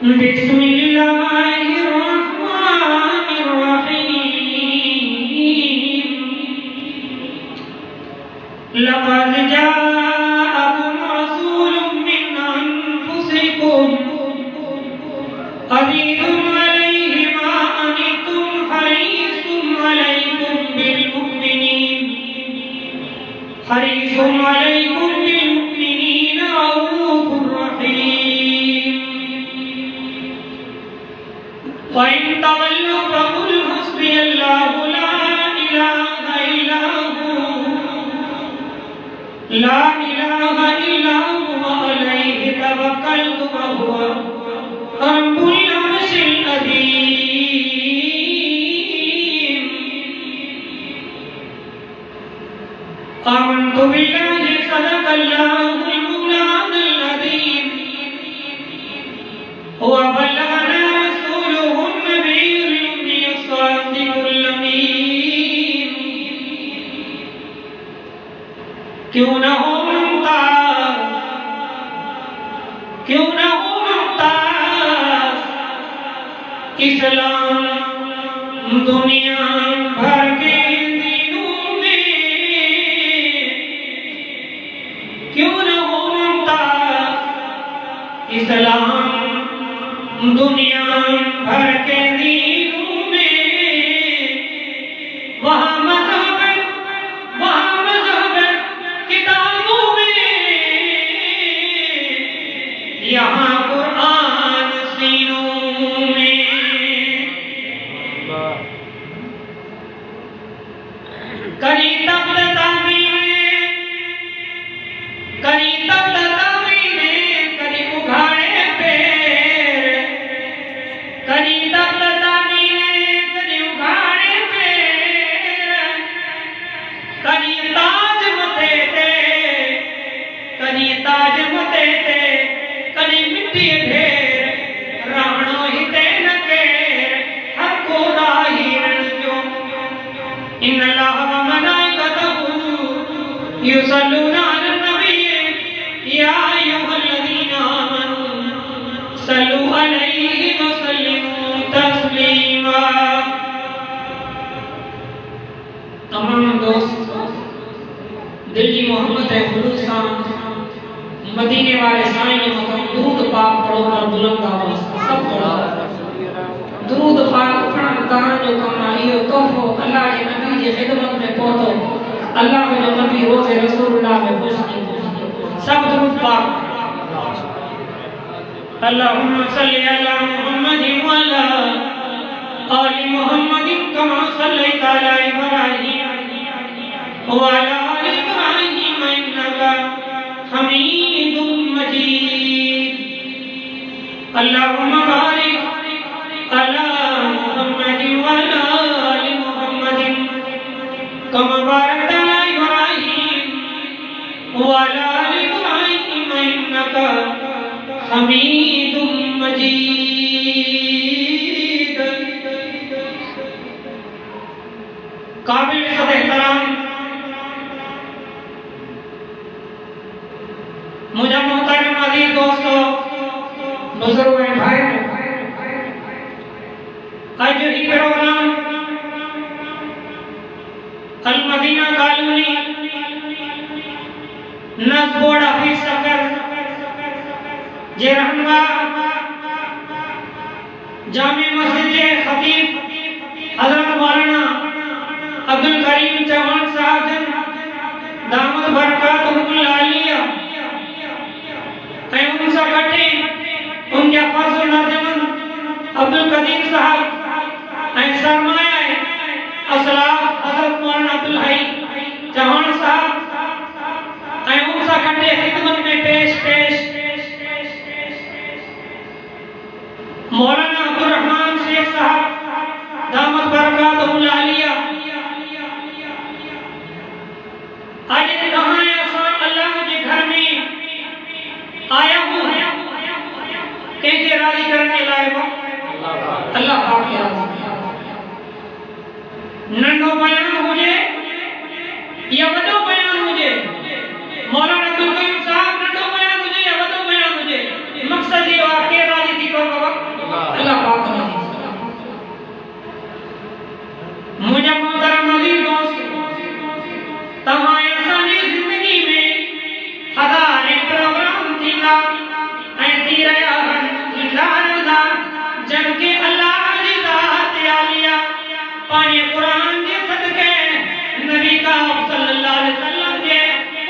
بسم الله الرحمن الرحيم لقد جاءكم رسول من أنفسكم عزيز عليه ما عنتم حريص عليكم بالمؤمنين رؤوف رحيم وإن تولوا فقل حسبي الله لا إله إلا هو عليه توكلت وهو رب العرش العظيم آمنت بالله صدق الله المولانا العظيم وبلغنا رسوله النبي الأمي الصادق الأمين کیوں نہ ہو ممتاز اسلام دنیا بھر کے دینوں میں کیوں نہ ہو ممتاز اسلام دنیا بھر کے دینوں میں وہاں مذہب کتابوں میں یہاں قرآن سینوں میں کری تب تعمیر کری اگھاڑے پیر کری تب تعمیر کری اگھاڑے پیر کری تاج متے تے کری مٹی ڈھیر رانو ہی تے نکیر ہر کو راہی رنجو ان اللہ و ملائکتہ یصلون علی النبی یا ایھا الذین آمنوا صلوا علیہ وسلموا تسلیما تمام دوست دلی محمد خلوصاں مدینے والے سائیں مقام درود پاک پڑھو اور بلند آواز سب پڑھو درود پاک پڑھن تاں جو کمائی ہو تحفو اللہ کے نبی کی خدمت میں پہنچو اللہ جو نبی روز رسول اللہ میں خوش کی سب درود پاک اللہم صلی علی محمد وعلی آل محمد کما صلیت علی ابراہیم وعلی آل ابراہیم انکا حمید مجید اللہم بارک علی محمد وعلی آل محمد کما بارکت علی ابراہیم وعلی آل ابراہیم انکا حمید مجید قابل صد احترام مجھے محترم عزیز دوستو بزرگ بھائی آج جو ہی پروگرام المدینہ کالونی نصب بورڈ آفیس سکر جے رہنما جامع مسجد کے خطیب حضرت مولانا عبدالکریم چوہان صاحب جن دامت برکاتہ العالیہ ان سے کٹے ان کے فضل نرجمن عبدالقدیم صاحب سرمایہ اسلاف حضرت مولانا عبدالحی چوہان صاحب ان سے کٹے خدمت میں پیش مولانا عبدالرحمن شیخ صاحب دامت برکاتہ العالیہ آج کہاں ایسا اللہ کے گھر میں آیا ہوں کیسے راضی کرنے لائے ہو اللہ پاک کے راضی ننو بیان ہو جائے یا بڑو بیان ہو جائے مولانا